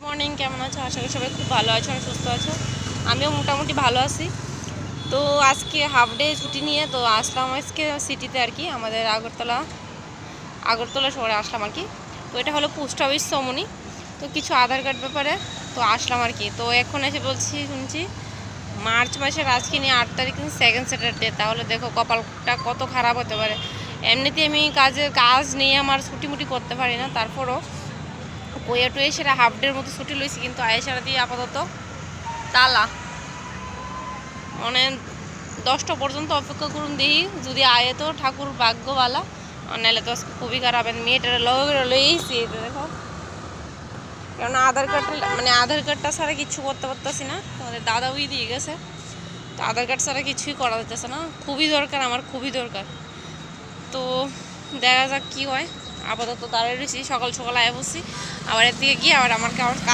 Morning, কেমন আছো? আশা করি সবাই খুব ভালো আছো আর সুস্থ আছো। আমিও মোটামুটি ভালো আছি। তো আজকে হাফ ডে ছুটি নিয়ে তো আসলাম আজকে সিটিতে আর কি, আমাদের আগরতলা শহরে আসলাম আর কি। তো এটা হলো পোস্ট অফিস সমনি, তো কিছু আধার কার্ড ব্যাপারে তো আসলাম আর কি। তো এখন এসে শুনছি মার্চ মাসের আজকে নিয়ে 8 তারিখ কিন্তু সেকেন্ড স্যাটারডে। তাহলে দেখো কপালটা কত খারাপ হতে পারে। এমনিতে আমি কাজ নিয়ে আমার ছুটি করতে পারি না, তারপরও বইয়া টুয়ে সেটা হাফ ডের মতো ছুটি লইছি, কিন্তু আয়েসারা দিয়ে আপাতত তালা মানে 10টা পর্যন্ত অপেক্ষা করুন, দেখি যদি আয়ে তো ঠাকুর ভাগ্যবালা, নাহলে তো আজকে খুবই খারাপ। মেয়েটার লইছি দেখো, কারণ আধার কার্ডটা ছাড়া কিছু করতে পারতেছি না। তোমাদের দাদা উই দিয়ে গেছে, তো আধার কার্ড ছাড়া কিছুই করা যেতেছে না। খুবই দরকার, আমার খুবই দরকার। তো দেখা যাক কি হয়। আপাতত দাঁড়িয়ে রয়েছি, সকাল সকাল আয়া বসছি, আবার এর দিকে গিয়ে আবার আমার